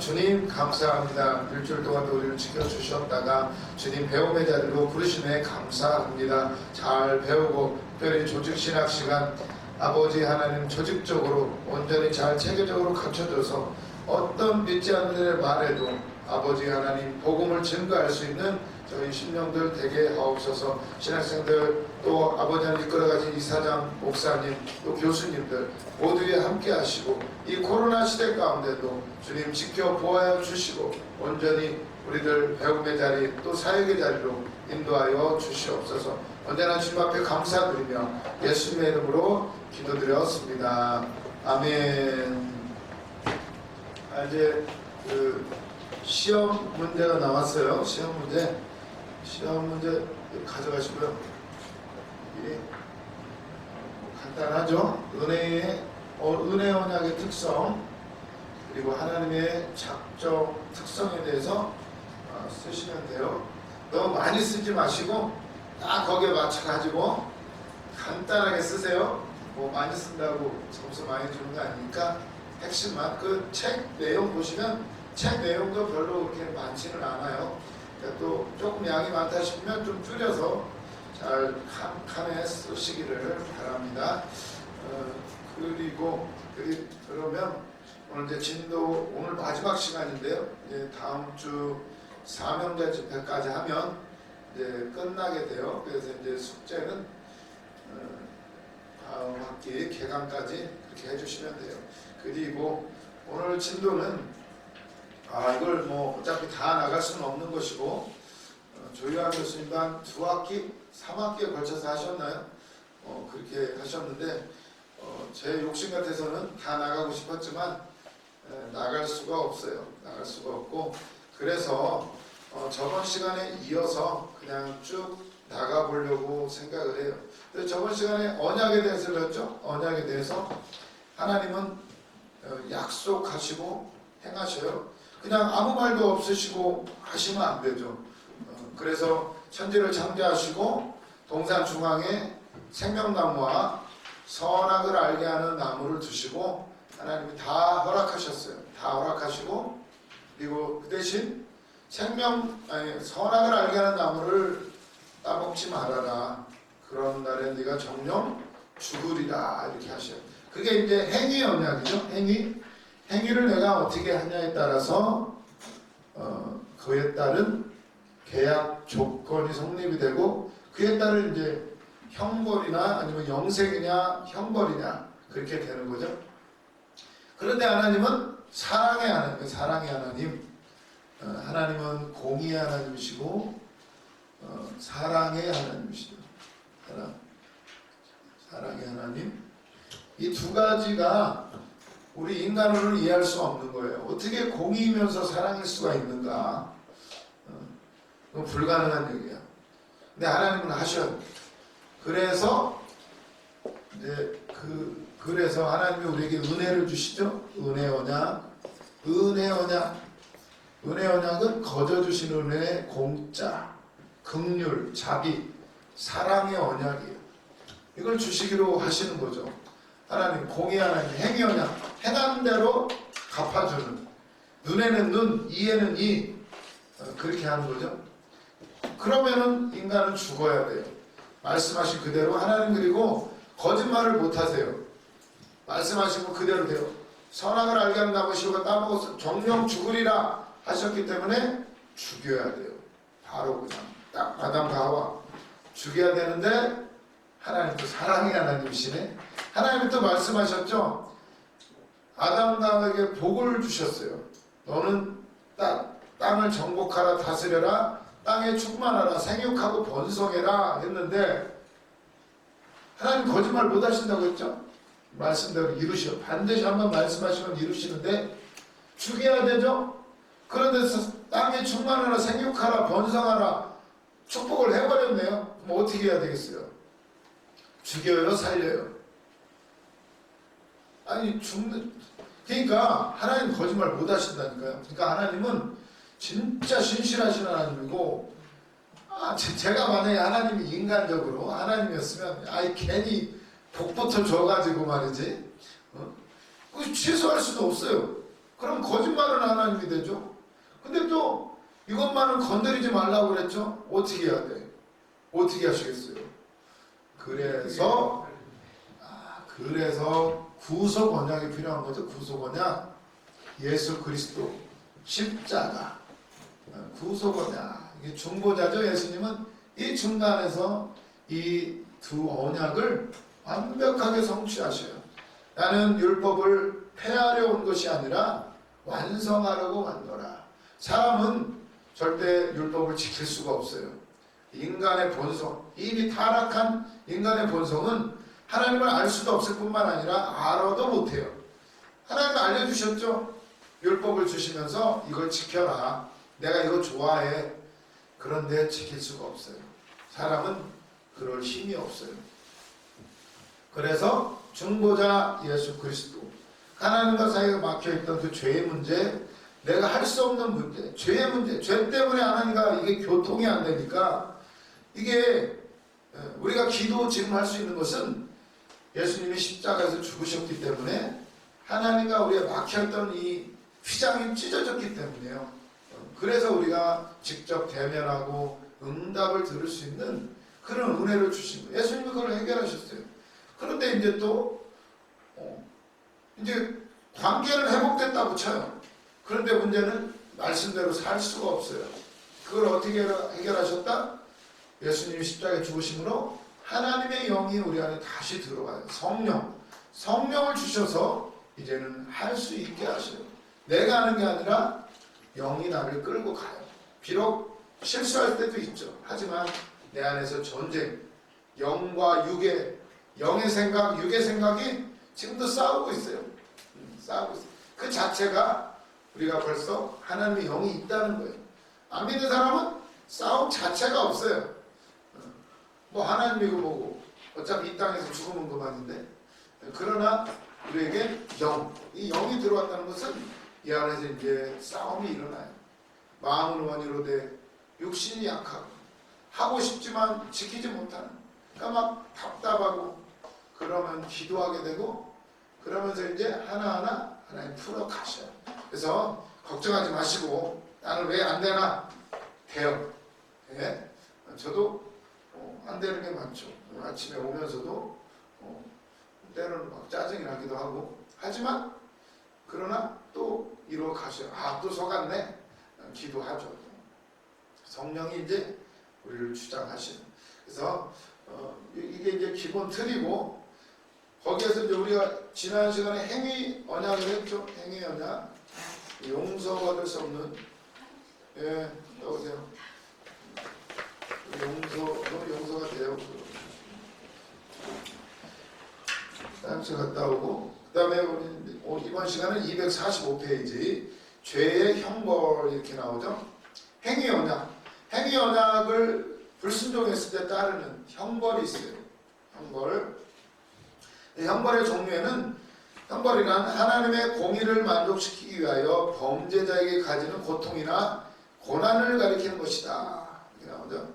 주님 감사합니다. 일주일 동안도 우리를 지켜주셨다가 주님 배움의 자리로 부르심에 감사합니다. 잘 배우고 특별히 조직신학 시간 아버지 하나님 조직적으로 온전히 잘 체계적으로 갖춰줘서 어떤 믿지 않는 일의 말에도 아버지 하나님 복음을 증거할 수 있는 저희 신령들 되게 하옵소서. 신학생들 또 아버지 하나님 이끌어가신 이사장 목사님 또 교수님들 모두에 함께 하시고 이 코로나 시대 가운데도 주님 지켜 보호하여 주시고 온전히 우리들 배움의 자리 또 사역의 자리로 인도하여 주시옵소서. 언제나 주님 앞에 감사드리며 예수님의 이름으로 기도드렸습니다. 아멘. 이제 시험 문제가 나왔어요. 시험 문제 가져가시고요. 이게 간단하죠. 은혜 언약의 특성 그리고 하나님의 작정 특성에 대해서 쓰시면 돼요. 너무 많이 쓰지 마시고 딱 거기에 맞춰가지고 간단하게 쓰세요. 뭐 많이 쓴다고 점수 많이 주는 거 아니니까 핵심만 그 책 내용 보시면 책 내용도 별로 그렇게 많지는 않아요. 그러니까 또 조금 양이 많다 싶으면 좀 줄여서 잘 칸에 쓰시기를 바랍니다. 그러면 오늘 이제 진도 오늘 마지막 시간인데요. 이제 다음 주 사명자 집회까지 하면 이제 끝나게 돼요. 그래서 이제 숙제는 다음 학기 개강까지 그렇게 해주시면 돼요. 그리고 오늘 진도는 이걸 뭐 어차피 다 나갈 수는 없는 것이고 조유아 교수님과 2학기, 3학기에 걸쳐서 하셨나요? 그렇게 하셨는데 제 욕심 같아서는 다 나가고 싶었지만 나갈 수가 없어요. 나갈 수가 없고 그래서 저번 시간에 이어서 그냥 쭉 나가보려고 생각을 해요. 그래서 저번 시간에 언약에 대해서 배웠죠? 언약에 대해서 하나님은 약속하시고 행하셔요. 그냥 아무 말도 없으시고 하시면 안 되죠. 그래서 천지를 창조하시고 동산 중앙에 생명나무와 선악을 알게 하는 나무를 두시고 하나님이 다 허락하셨어요. 다 허락하시고 그리고 그 대신 선악을 알게 하는 나무를 따먹지 말아라. 그런 날에 네가 정령 죽으리라 이렇게 하셔요. 그게 이제 행위 언약이죠. 행위를 내가 어떻게 하냐에 따라서 그에 따른 계약 조건이 성립이 되고 그에 따른 이제 형벌이나 아니면 영생이냐 형벌이냐 그렇게 되는 거죠. 그런데 하나님은 사랑의 하나님, 하나님은 공의의 하나님이시고 사랑의 하나님이시죠. 사랑의 하나님. 이 두 가지가 우리 인간으로는 이해할 수 없는 거예요. 어떻게 공의이면서 사랑일 수가 있는가? 그건 불가능한 얘기야. 근데 하나님은 하셔요. 그래서 이제 그래서 하나님이 우리에게 은혜를 주시죠. 은혜 언약은 거저 주신 은혜의 공짜, 긍휼, 자비, 사랑의 언약이에요. 이걸 주시기로 하시는 거죠. 하나님, 공의 하나님, 행위 언약, 행한 대로 갚아주는, 눈에는 눈, 이에는 이, 그렇게 하는 거죠. 그러면은 인간은 죽어야 돼요. 말씀하신 그대로 하나님 그리고 거짓말을 못하세요. 말씀하신 거 그대로 돼요. 선악을 알게 하는 나무시오가 따먹어서 정령 죽으리라 하셨기 때문에 죽여야 돼요. 바로 그냥 딱 아담과 하와 죽여야 되는데 하나님도 사랑의 하나님이시네. 하나님이 또 말씀하셨죠. 아담과 하와에게 복을 주셨어요. 너는 땅을 정복하라 다스려라 땅에 충만하라 생육하고 번성해라 했는데 하나님 거짓말 못 하신다고 했죠. 말씀대로 이루셔. 반드시 한번 말씀하시면 이루시는데 죽여야 되죠. 그런데 땅에 충만하라 생육하라 번성하라 축복을 해버렸네요. 그럼 어떻게 해야 되겠어요? 죽여요 살려요? 아니 그러니까 하나님 거짓말 못 하신다니까요. 그러니까 하나님은 진짜 신실하신 하나님이고 제가 만약에 하나님이 인간적으로 하나님이었으면 괜히 복부터 줘가지고 말이지 그거 취소할 수도 없어요. 그럼 거짓말은 하나님이 되죠. 근데 또 이것만은 건드리지 말라고 그랬죠. 어떻게 해야 돼? 어떻게 하시겠어요? 그래서 구속 언약이 필요한 거죠. 구속 언약, 예수 그리스도 십자가, 구속 언약. 이게 중보자죠. 예수님은 이 중간에서 이 두 언약을 완벽하게 성취하셔요. 나는 율법을 폐하려 온 것이 아니라 완성하려고 왔노라. 사람은 절대 율법을 지킬 수가 없어요. 인간의 본성, 이미 타락한 인간의 본성은 하나님을 알 수도 없을 뿐만 아니라 알아도 못해요. 하나님 알려주셨죠. 율법을 주시면서 이걸 지켜라. 내가 이거 좋아해. 그런데 지킬 수가 없어요. 사람은 그럴 힘이 없어요. 그래서 중보자 예수 그리스도, 하나님과 사이가 막혀있던 그 죄의 문제, 내가 할 수 없는 문제, 죄의 문제, 죄 때문에 하나님과 이게 교통이 안 되니까, 이게 우리가 기도 지금 할 수 있는 것은 예수님이 십자가에서 죽으셨기 때문에 하나님과 우리가 막혔던 이 휘장이 찢어졌기 때문에요. 그래서 우리가 직접 대면하고 응답을 들을 수 있는 그런 은혜를 주신 거예요. 예수님이 그걸 해결하셨어요. 그런데 이제 또 이제 관계는 회복됐다고 쳐요. 그런데 문제는 말씀대로 살 수가 없어요. 그걸 어떻게 해결하셨다? 예수님이 십자가에 죽으심으로 하나님의 영이 우리 안에 다시 들어와요. 성령을 주셔서 이제는 할 수 있게 하셔요. 내가 하는 게 아니라 영이 나를 끌고 가요. 비록 실수할 때도 있죠. 하지만 내 안에서 전쟁, 영과 육의, 영의 생각, 육의 생각이 지금도 싸우고 있어요. 싸우고 있어요. 그 자체가 우리가 벌써 하나님의 영이 있다는 거예요. 안 믿는 사람은 싸움 자체가 없어요. 뭐 하나님 믿고 뭐고 어차피 이 땅에서 죽으면 그만인데, 그러나 우리에게 이 영이 들어왔다는 것은 이 안에서 이제 싸움이 일어나요. 마음은 원이로되 육신이 약하고 하고 싶지만 지키지 못하는, 그러니까 막 답답하고, 그러면 기도하게 되고, 그러면서 이제 하나하나 하나님 풀어 가셔요. 그래서 걱정하지 마시고, 나는 왜 안 되나? 돼요. 예? 저도 안 되는 게 많죠. 아침에 오면서도 때로는 막 짜증이 나기도 하고, 하지만 그러나 또 이루어 가셔요. 또 속았네. 기도하죠. 성령이 이제 우리를 주장하시는. 그래서 이게 이제 기본 틀이고, 거기에서 이제 우리가 지난 시간에 행위 언약을 했죠. 행위 언약. 용서받을 수 없는, 예, 나오세요. 용서가 돼요. 다음주 갔다 오고, 그 다음에 우리 이번 시간은 245페이지 죄의 형벌 이렇게 나오죠. 행위 언약. 행위 언약을 불순종했을 때 따르는 형벌이 있어요. 형벌의 종류에는, 형벌이란 하나님의 공의를 만족시키기 위하여 범죄자에게 가지는 고통이나 고난을 가리키는 것이다. 이렇게 나오죠.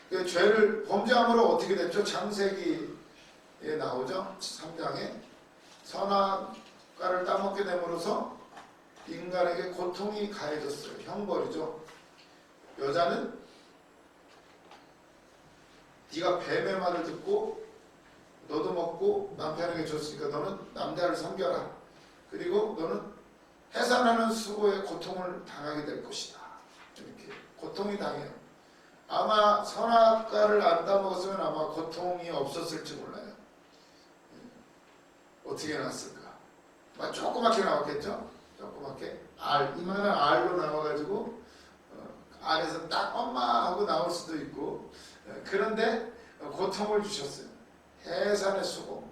그 죄를 범죄함으로 어떻게 됐죠? 창세기에 나오죠. 3장에 선악과를 따먹게 됨으로써 인간에게 고통이 가해졌어요. 형벌이죠. 여자는 네가 뱀의 말을 듣고 너도 먹고 남편에게 줬으니까 너는 남자를 섬겨라. 그리고 너는 해산하는 수고의 고통을 당하게 될 것이다. 이렇게 고통이 당해요. 아마 선악과를 안 따먹었으면 아마 고통이 없었을지 몰라요. 어떻게 났을까? 조그맣게 나왔겠죠? 조그맣게 이만한 알로 나와가지고 안에서 딱 엄마 하고 나올 수도 있고, 그런데 고통을 주셨어요. 해산의 수고.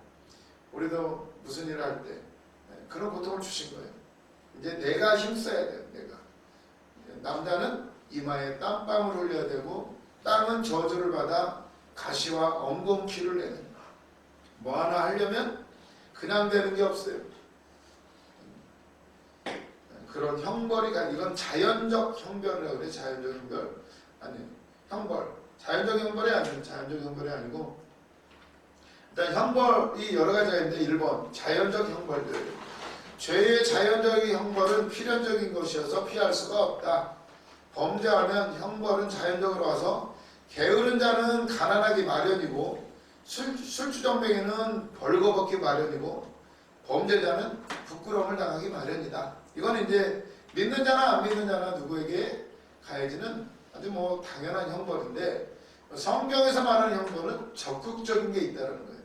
우리도 무슨 일을 할 때 그런 고통을 주신 거예요. 이제 내가 힘써야 돼요. 내가. 남자는 이마에 땀방울 흘려야 되고, 땅은 저주를 받아 가시와 엉겅퀴를 내야 됩니다. 뭐 하나 하려면 그냥 되는 게 없어요. 그런 형벌이, 이건 자연적 형벌이라고 그래요. 자연적 형벌. 아니에요. 형벌. 자연적 형벌이 아니에요. 자연적 형벌이 아니고, 일단 형벌이 여러 가지가 있는데, 1번 자연적 형벌들. 죄의 자연적인 형벌은 필연적인 것이어서 피할 수가 없다. 범죄하면 형벌은 자연적으로 와서 게으른 자는 가난하기 마련이고 술주정뱅이는 벌거벗기 마련이고 범죄자는 부끄러움을 당하기 마련이다. 이건 이제 믿는 자나 안 믿는 자나 누구에게 가해지는 아주 당연한 형벌인데, 성경에서 말하는 형벌은 적극적인 게 있다는 거예요.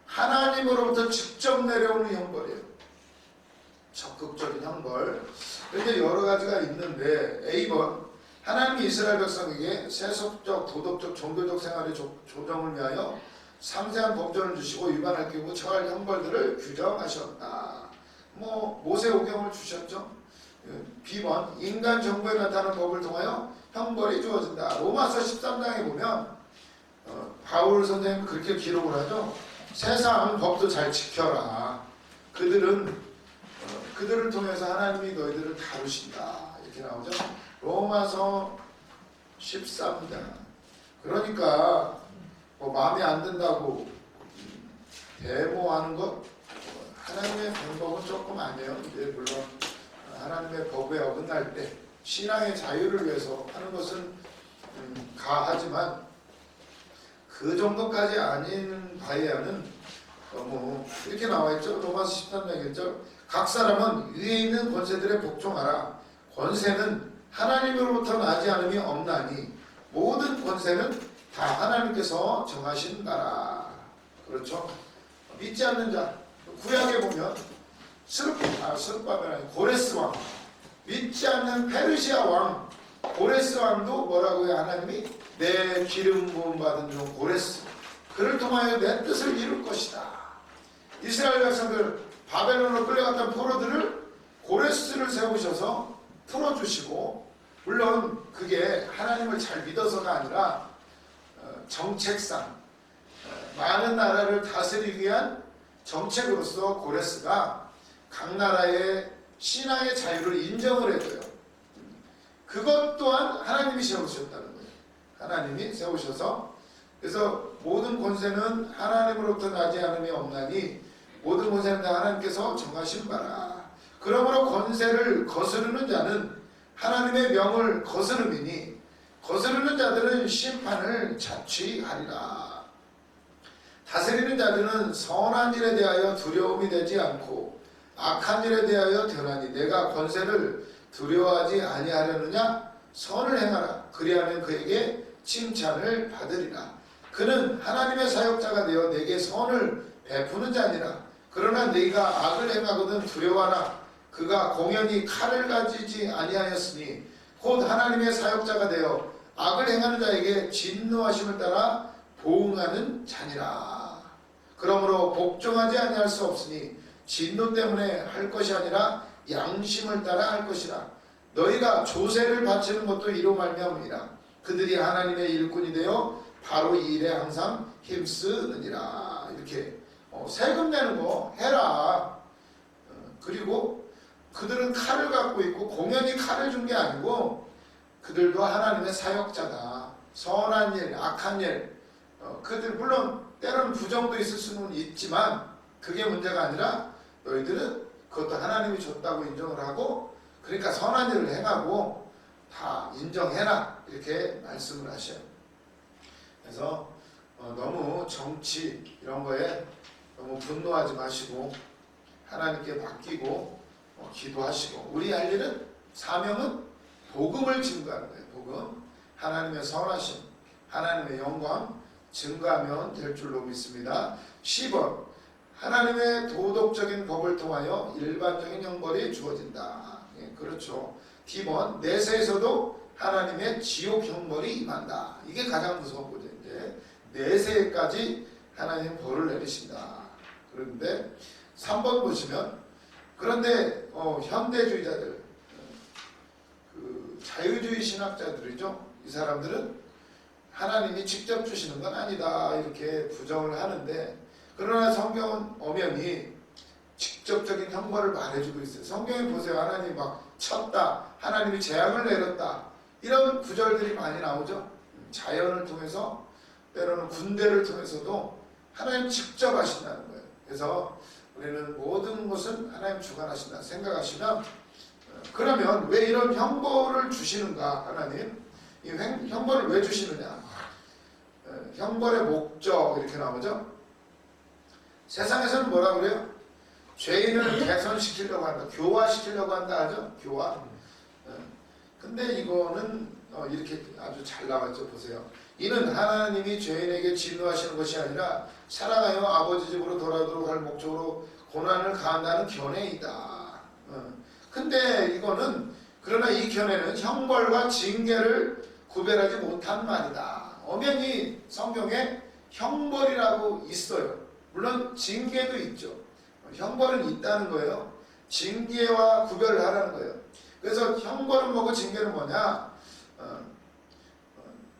하나님으로부터 직접 내려오는 형벌이에요. 적극적인 형벌. 이제 여러 가지가 있는데, A번, 하나님이 이스라엘 백성에게 세속적, 도덕적, 종교적 생활의 조정을 위하여 상세한 법전을 주시고 위반할 경우 처할 형벌들을 규정하셨다. 모세오경을 주셨죠. B번, 인간 정부에 나타나는 법을 통하여 형벌이 주어진다. 로마서 13장에 보면 바울 선생님 그렇게 기록을 하죠. 세상 법도 잘 지켜라. 그들을 통해서 하나님이 너희들을 다루신다. 이렇게 나오죠. 로마서 13장. 그러니까 마음에 안 든다고 데모하는 것, 하나님의 방법은 조금 아니에요. 이제 물론 하나님의 법에 어긋날 때 신앙의 자유를 위해서 하는 것은 가하지만 그 정도까지 아닌 바에야는 너무 이렇게 나와있죠. 로마서 13장 1절, 각 사람은 위에 있는 권세들에 복종하라. 권세는 하나님으로부터 나지 않음이 없나니 모든 권세는 다 하나님께서 정하신 바라. 그렇죠. 믿지 않는 자, 구약에 보면 스룹바벨 아니 고레스 왕, 믿지 않는 페르시아 왕 고레스 왕도 뭐라고요? 하나님이 내 기름 부음 받은 종 고레스, 그를 통하여 내 뜻을 이룰 것이다. 이스라엘 백성들 바벨론으로 끌려갔던 포로들을 고레스를 세우셔서 풀어주시고, 물론 그게 하나님을 잘 믿어서가 아니라 정책상 많은 나라를 다스리기 위한 정책으로서 고레스가 각 나라의 신앙의 자유를 인정을 해줘요. 그것 또한 하나님이 세우셨다는 거예요. 하나님이 세우셔서, 그래서 모든 권세는 하나님으로부터 나지 않음이 없나니 모든 권세는 다 하나님께서 정하신 바라. 그러므로 권세를 거스르는 자는 하나님의 명을 거스름이니 거스르는 자들은 심판을 자취하리라. 다스리는 자들은 선한 일에 대하여 두려움이 되지 않고 악한 일에 대하여 변하니 내가 권세를 두려워하지 아니하려느냐? 선을 행하라. 그리하면 그에게 칭찬을 받으리라. 그는 하나님의 사역자가 되어 내게 선을 베푸는 자니라. 그러나 네가 악을 행하거든 두려워하라. 그가 공연히 칼을 가지지 아니하였으니 곧 하나님의 사역자가 되어 악을 행하는 자에게 진노하심을 따라 보응하는 자니라. 그러므로 복종하지 아니할 수 없으니 진노 때문에 할 것이 아니라 양심을 따라 할 것이라. 너희가 조세를 바치는 것도 이로 말미암으니라. 그들이 하나님의 일꾼이 되어 바로 이 일에 항상 힘쓰느니라. 이렇게 세금 내는 거 해라. 그리고 그들은 칼을 갖고 있고 공연히 칼을 준 게 아니고 그들도 하나님의 사역자다. 선한 일, 악한 일, 그들 물론 때로는 부정도 있을 수는 있지만 그게 문제가 아니라 너희들은 그것도 하나님이 줬다고 인정을 하고, 그러니까 선한 일을 행하고 다 인정해라. 이렇게 말씀을 하셔요. 그래서 너무 정치 이런 거에 너무 분노하지 마시고 하나님께 맡기고 기도하시고, 우리 할 일은 사명은 복음을 증거하는 거예요. 복음, 하나님의 선하심, 하나님의 영광 증거하면 될 줄로 믿습니다. 10번, 하나님의 도덕적인 법을 통하여 일반적인 형벌이 주어진다. 예, 그렇죠. D번, 내세에서도 하나님의 지옥 형벌이 임한다. 이게 가장 무서운 거죠. 이제 내세까지 하나님 벌을 내리신다. 그런데 3번 보시면, 그런데 현대주의자들, 그 자유주의 신학자들이죠. 이 사람들은 하나님이 직접 주시는 건 아니다 이렇게 부정을 하는데, 그러나 성경 엄연히 직접적인 형벌을 말해주고 있어요. 성경에 보세요. 하나님이 막 쳤다, 하나님이 재앙을 내렸다, 이런 구절들이 많이 나오죠. 자연을 통해서, 때로는 군대를 통해서도 하나님 직접 하신다는 거예요. 그래서 우리는 모든 것은 하나님 주관하신다 생각하시면 그러면 왜 이런 형벌을 주시는가? 하나님 이 형벌을 왜 주시느냐? 형벌의 목적 이렇게 나오죠. 세상에서는 뭐라 그래요? 죄인을 개선시키려고 한다, 교화시키려고 한다 하죠. 교화. 근데 이거는 이렇게 아주 잘 나왔죠. 보세요. 이는 하나님이 죄인에게 진노하시는 것이 아니라 살아가며 아버지 집으로 돌아오도록 할 목적으로 고난을 가한다는 견해이다. 근데 이거는 그러나 이 견해는 형벌과 징계를 구별하지 못한 말이다. 엄연히 성경에 형벌이라고 있어요. 물론 징계도 있죠. 형벌은 있다는 거예요. 징계와 구별을 하라는 거예요. 그래서 형벌은 뭐고 징계는 뭐냐?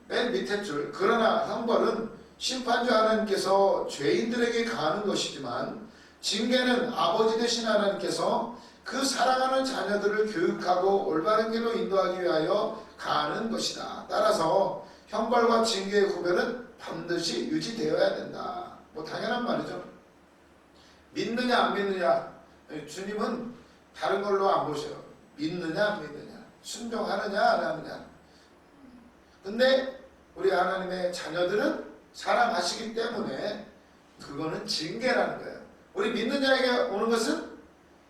맨 밑에 줄. 그러나 형벌은 심판주 하나님께서 죄인들에게 가하는 것이지만 징계는 아버지 되신 하나님께서 그 사랑하는 자녀들을 교육하고 올바른 길로 인도하기 위하여 가하는 것이다. 따라서 형벌과 징계의 구별은 반드시 유지되어야 된다. 뭐 당연한 말이죠. 믿느냐 안 믿느냐, 주님은 다른 걸로 안 보셔요. 믿느냐 안 믿느냐, 순종하느냐 안 하느냐. 근데 우리 하나님의 자녀들은 사랑하시기 때문에 그거는 징계라는 거예요. 우리 믿는 자에게 오는 것은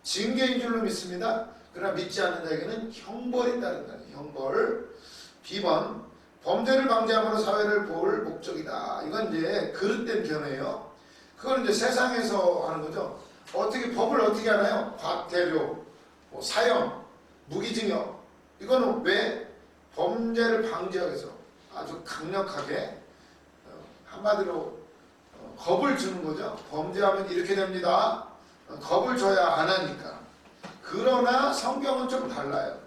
징계인 줄로 믿습니다. 그러나 믿지 않는 자에게는 형벌이 따른다. 형벌. B번, 범죄를 방지함으로 사회를 볼 목적이다. 이건 이제 그릇된 견해예요. 그건 이제 세상에서 하는 거죠. 어떻게 법을 어떻게 하나요? 과태료, 사형, 무기징역. 이거는 왜? 범죄를 방지하기 위해서 아주 강력하게 한마디로 겁을 주는 거죠. 범죄하면 이렇게 됩니다. 겁을 줘야 안 하니까. 그러나 성경은 좀 달라요.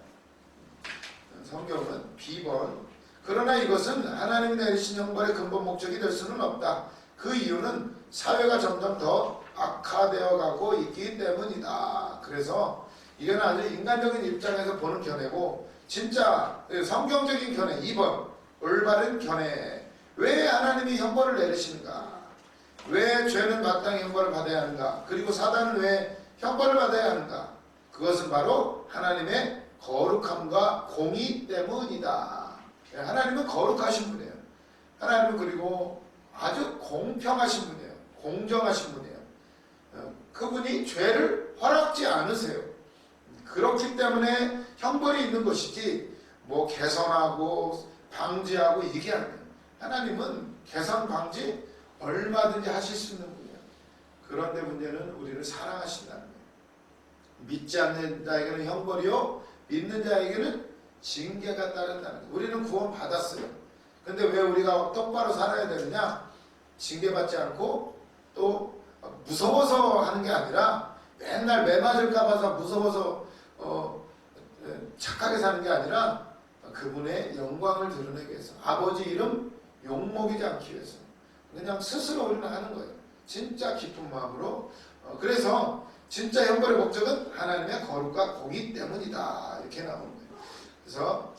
성경은 B번, 그러나 이것은 하나님이 내리신 형벌의 근본 목적이 될 수는 없다. 그 이유는 사회가 점점 더 악화되어 가고 있기 때문이다. 그래서 이건 아주 인간적인 입장에서 보는 견해고, 진짜 성경적인 견해 2번 올바른 견해. 왜 하나님이 형벌을 내리시는가? 왜 죄는 마땅히 형벌을 받아야 하는가? 그리고 사단은 왜 형벌을 받아야 하는가? 그것은 바로 하나님의 거룩함과 공의 때문이다. 하나님은 거룩하신 분이에요. 하나님은 그리고 아주 공평하신 분이에요. 공정하신 분이에요. 그분이 죄를 허락지 않으세요. 그렇기 때문에 형벌이 있는 것이지 뭐 개선하고 방지하고 이게 아니에요. 하나님은 개선 방지 얼마든지 하실 수 있는 분이에요. 그런데 문제는 우리를 사랑하신다는 거예요. 믿지 않는 자에게는 형벌이요, 믿는 자에게는 징계가 따른다는 거예요. 우리는 구원 받았어요. 근데 왜 우리가 똑바로 살아야 되느냐? 징계받지 않고 또 무서워서 하는 게 아니라, 맨날 매 맞을까 봐서 무서워서 착하게 사는 게 아니라 그분의 영광을 드러내기 위해서, 아버지 이름 욕먹이지 않기 위해서 그냥 스스로 우리는 하는 거예요. 진짜 기쁜 마음으로. 그래서 진짜 형벌의 목적은 하나님의 거룩과 공의 때문이다. 이렇게 나오는 거예요. 그래서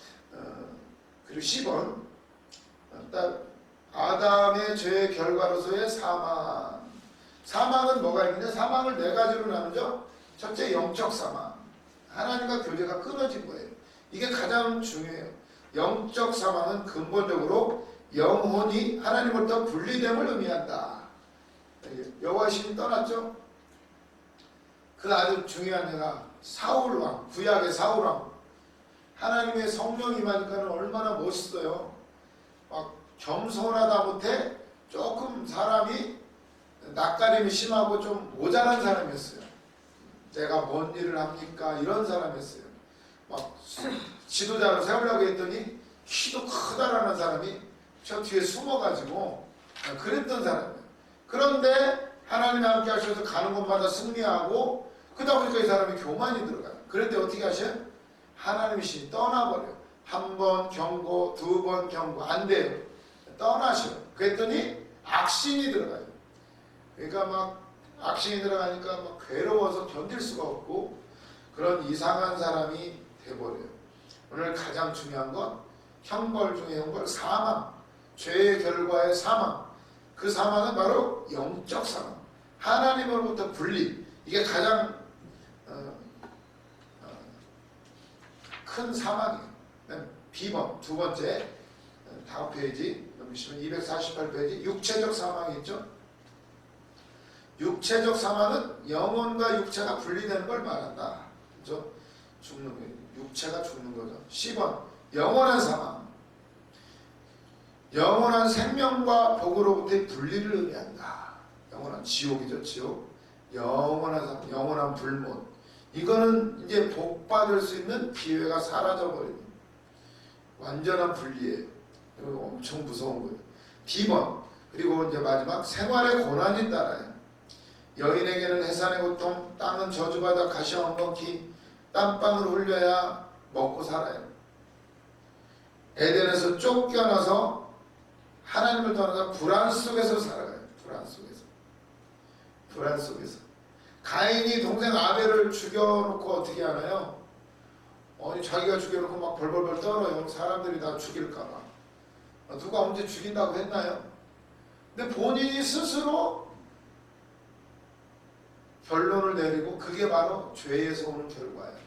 그리고 10번, 아담의 죄의 결과로서의 사망. 사망은 뭐가 있는데, 사망을 네 가지로 나누죠. 첫째, 영적 사망. 하나님과 교제가 끊어진 거예요. 이게 가장 중요해요. 영적 사망은 근본적으로 영혼이 하나님으로부터 분리됨을 의미한다. 여호와의 신이 떠났죠. 그 아주 중요한 애가 사울왕, 구약의 사울왕. 하나님의 성령이 임하니까 얼마나 멋있어요. 막 겸손하다 못해 조금 사람이 낯가림이 심하고 좀 모자란 사람이었어요. 내가 뭔 일을 합니까? 이런 사람이었어요. 막 지도자로 세우려고 했더니 키도 크다라는 사람이 저 뒤에 숨어가지고 그랬던 사람이에요. 그런데 하나님이 함께 하셔서 가는 곳마다 승리하고, 그러다 보니까 이 사람이 교만이 들어가요. 그런데 어떻게 하셔요? 하나님의 신이 떠나버려요. 한 번 경고, 두 번 경고, 안 돼요. 떠나셔요. 그랬더니 악신이 들어가요. 그러니까 막 악신이 들어가니까 막 괴로워서 견딜 수가 없고 그런 이상한 사람이 돼버려요. 오늘 가장 중요한 건 형벌 중에 형벌, 사망. 죄의 결과의 사망. 그 사망은 바로 영적 사망. 하나님으로부터 분리. 이게 가장 큰 사망이에요. B번 두 번째 다음 페이지 보시면 248페이지 육체적 사망이 있죠. 육체적 사망은 영혼과 육체가 분리되는 걸 말한다. 그렇죠? 죽는 거예요. 육체가 죽는 거죠. 10번 영원한 사망. 영원한 생명과 복으로부터의 분리를 의미한다. 영원한 지옥이죠. 지옥. 영원한 사망, 영원한 불못. 이거는 이제 복 받을 수 있는 기회가 사라져 버립니다. 완전한 분리예요. 이거 엄청 무서운 거예요. B번 그리고 이제 마지막 생활의 고난이 따라요. 여인에게는 해산의 고통, 땅은 저주받아 가시와 엉겅퀴 땀방울 흘려야 먹고 살아요. 에덴에서 쫓겨나서 하나님을 떠나서 불안 속에서 살아가요. 불안 속에서. 가인이 동생 아벨을 죽여놓고 어떻게 하나요? 자기가 죽여놓고 막 벌벌벌 떨어요. 사람들이 다 죽일까봐. 누가 언제 죽인다고 했나요? 근데 본인이 스스로 결론을 내리고 그게 바로 죄에서 오는 결과예요.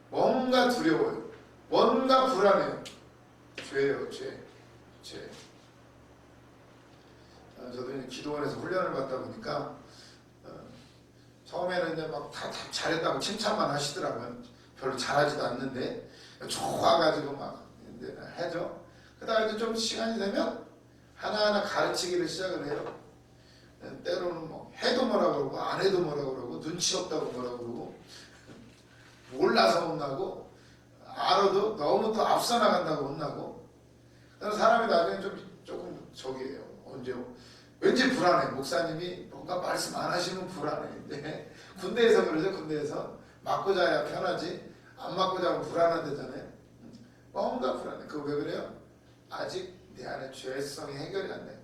뭔가 두려워요. 뭔가 불안해요. 죄예요. 죄. 저도 이제 기도원에서 훈련을 받다 보니까 처음에는 이제 막 다 잘했다고 칭찬만 하시더라고요. 별로 잘하지도 않는데 좋아가지고 막 해줘. 그다음에 좀 시간이 되면 하나하나 가르치기를 시작을 해요. 때로는 뭐 해도 뭐라 그러고 안 해도 뭐라 그러고 눈치 없다고 뭐라 그러고 몰라서 혼나고 알아도 너무 또 앞서 나간다고 혼나고. 그래서 사람이 나중에 조금 저기예요. 언제 왠지 불안해. 목사님이 뭔가 말씀 안 하시면 불안해. 근데 군대에서 그러죠. 군대에서 맞고 자야 편하지 안 맞고 자면 불안하대잖아요. 뭔가 불안해. 그거 왜 그래요? 아직 내 안에 죄성이 해결이 안 돼.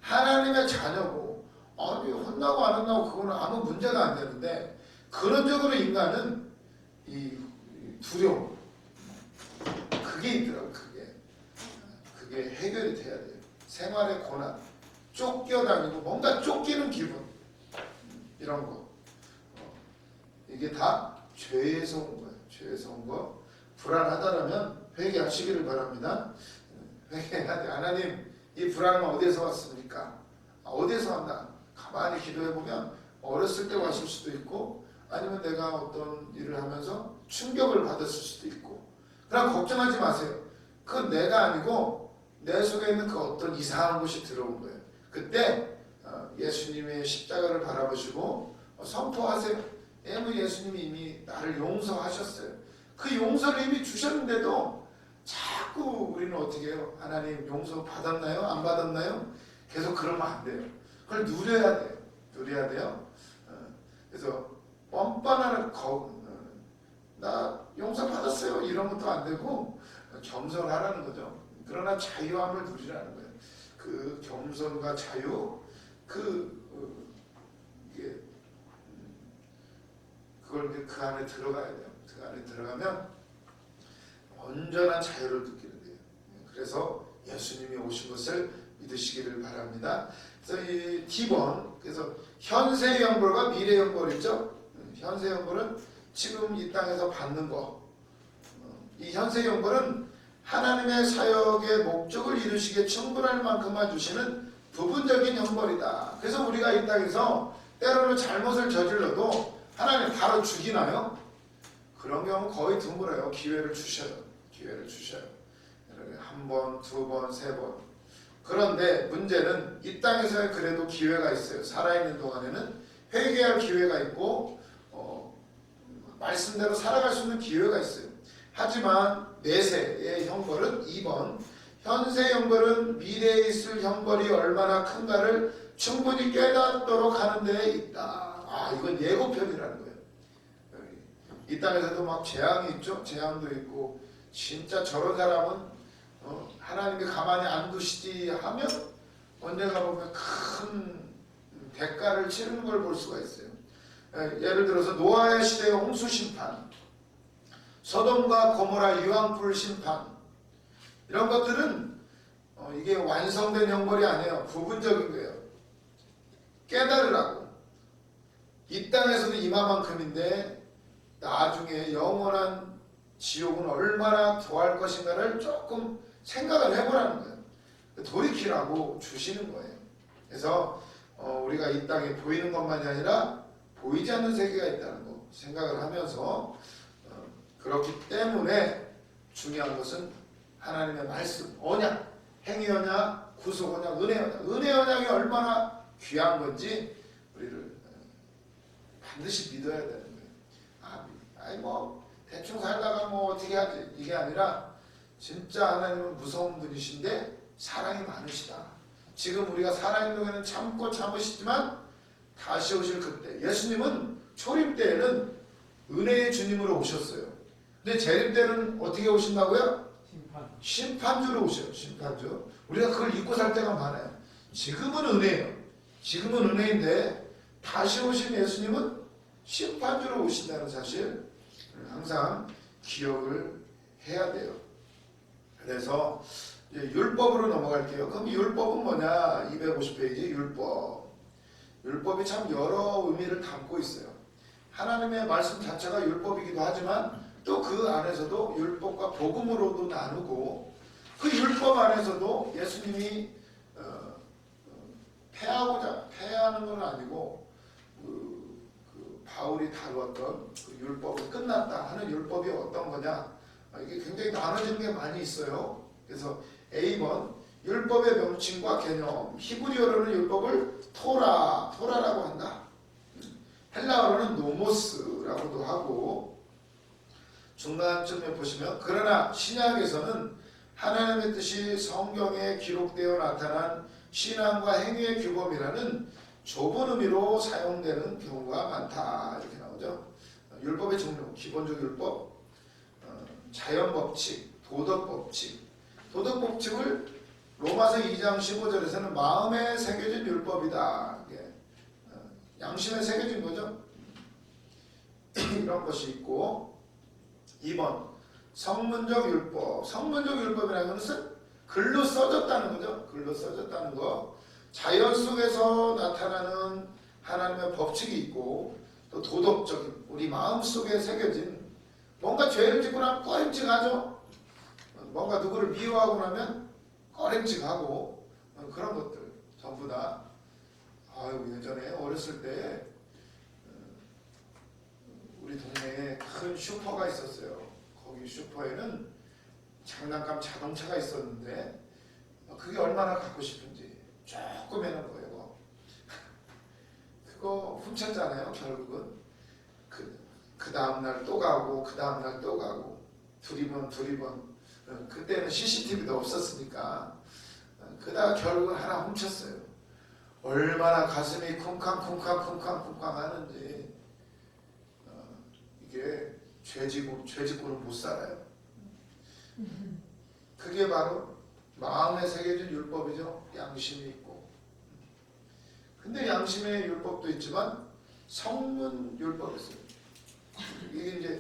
하나님의 자녀고 아니 혼나고 안 혼나고 그거는 아무 문제가 안 되는데 근원적으로 인간은 이 두려움 그게 있더라고. 그게 해결이 돼야 돼요. 생활의 고난 쫓겨다니고 뭔가 쫓기는 기분 이런 거 이게 다 죄에서 온 거예요. 죄에서 온 거. 불안하다라면 회개하시기를 바랍니다. 회개해야 돼. 하나님 이 불안은 어디에서 왔습니까? 어디에서 왔나? 가만히 기도해보면 어렸을 때 왔을 수도 있고 아니면 내가 어떤 일을 하면서 충격을 받았을 수도 있고. 그럼 걱정하지 마세요. 그건 내가 아니고 내 속에 있는 그 어떤 이상한 것이 들어온 거예요. 그때 예수님의 십자가를 바라보시고 선포하세요. 예수님이 이미 나를 용서하셨어요. 그 용서를 이미 주셨는데도 자꾸 우리는 어떻게 해요? 하나님 용서 받았나요? 안 받았나요? 계속 그러면 안 돼요. 그걸 누려야 돼요. 그래서 뻔뻔한 나 용서 받았어요 이런 것도 안 되고 겸손하라는 거죠. 그러나 자유함을 누리라는 거예요. 그 겸손과 자유 이게 그걸 그 안에 들어가야 돼요. 그 안에 들어가면 온전한 자유를 느끼게 돼요. 그래서 예수님이 오신 것을 믿으시기를 바랍니다. 그래서 이 D번 그래서 현세 형벌과 미래 형벌이죠. 현세 형벌은 지금 이 땅에서 받는 거. 이 현세 형벌은 하나님의 사역의 목적을 이루시기에 충분할 만큼만 주시는 부분적인 형벌이다. 그래서 우리가 이 땅에서 때로는 잘못을 저질러도 하나님 바로 죽이나요? 그런 경우 거의 드물어요. 기회를 주셔요. 한 번, 두 번, 세 번. 그런데 문제는 이 땅에서의 그래도 기회가 있어요. 살아있는 동안에는 회개할 기회가 있고 말씀대로 살아갈 수 있는 기회가 있어요. 하지만 내세의 형벌은 2번 현세 형벌은 미래에 있을 형벌이 얼마나 큰가를 충분히 깨닫도록 하는 데에 있다. 이건 예고편이라는 거예요. 이 땅에서도 막 재앙이 있죠. 재앙도 있고 진짜 저런 사람은 하나님이 가만히 안 두시지 하면 언젠가 보면 큰 대가를 치르는 걸 볼 수가 있어요. 예를 들어서 노아의 시대의 홍수 심판, 소돔과 고모라 유황불 심판 이런 것들은 이게 완성된 형벌이 아니에요. 부분적인 거예요. 깨달으라고. 이 땅에서는 이만큼인데 나중에 영원한 지옥은 얼마나 더할 것인가를 조금 생각을 해보라는 거예요. 돌이키라고 주시는 거예요. 그래서 우리가 이 땅에 보이는 것만이 아니라 보이지 않는 세계가 있다는 거 생각을 하면서 그렇기 때문에 중요한 것은 하나님의 말씀, 언약, 행위 언약, 구속 언약, 은혜 언약. 은혜 언약이 얼마나 귀한 건지 우리를 반드시 믿어야 되는 거예요. 아니 뭐 대충 살다가 뭐 어떻게 하지, 이게 아니라 진짜 하나님은 무서운 분이신데 사랑이 많으시다. 지금 우리가 살아있는 동안은 참고 참으시지만 다시 오실 그때, 예수님은 초림 때에는 은혜의 주님으로 오셨어요. 근데 재림 때는 어떻게 오신다고요? 심판주로 오셔요. 심판주. 우리가 그걸 잊고 살 때가 많아요. 지금은 은혜예요. 지금은 은혜인데 다시 오신 예수님은 심판주로 오신다는 사실 항상 기억을 해야 돼요. 그래서 이제 율법으로 넘어갈게요. 그럼 율법은 뭐냐? 250페이지 율법. 율법이 참 여러 의미를 담고 있어요. 하나님의 말씀 자체가 율법이기도 하지만 또 그 안에서도 율법과 복음으로도 나누고, 그 율법 안에서도 예수님이 폐하는 건 아니고 그 바울이 다루었던 그 율법이 끝났다 하는 율법이 어떤 거냐, 이게 굉장히 나눠지는 게 많이 있어요. 그래서 A번 율법의 명칭과 개념, 히브리어로는 율법을 토라라고 한다. 헬라어로는 노모스라고도 하고, 중간쯤에 보시면 그러나 신약에서는 하나님의 뜻이 성경에 기록되어 나타난 신앙과 행위의 규범이라는 좁은 의미로 사용되는 경우가 많다, 이렇게 나오죠. 율법의 종류, 기본적 율법, 자연법칙, 도덕법칙. 도덕법칙을 로마서 2장 15절에서는 마음에 새겨진 율법이다, 양심에 새겨진 거죠. 이런 것이 있고, 2번 성문적 율법. 성문적 율법이라는 것은 글로 써졌다는 거죠. 글로 써졌다는 거. 자연 속에서 나타나는 하나님의 법칙이 있고, 또 도덕적인 우리 마음속에 새겨진, 뭔가 죄를 짓고 나면 꺼림칙하죠. 뭔가 누구를 미워하고 나면 꺼림칙하고, 그런 것들 전부 다. 예전에 어렸을 때 우리 동네에 큰 슈퍼가 있었어요. 거기 슈퍼에는 장난감 자동차가 있었는데 그게 얼마나 갖고 싶은지 조그매는 거예요. 그거 훔쳤잖아요. 결국은 그 다음날 또 가고 그 다음날 또 가고 두리번 그때는 CCTV도 없었으니까 그다가 결국은 하나 훔쳤어요. 얼마나 가슴이 쿵쾅 하는지. 이게 죄짓고는 못 살아요. 그게 바로 마음에 새겨진 율법이죠. 양심이 있고. 근데 양심의 율법도 있지만 성문 율법이 있어요. 이게 이제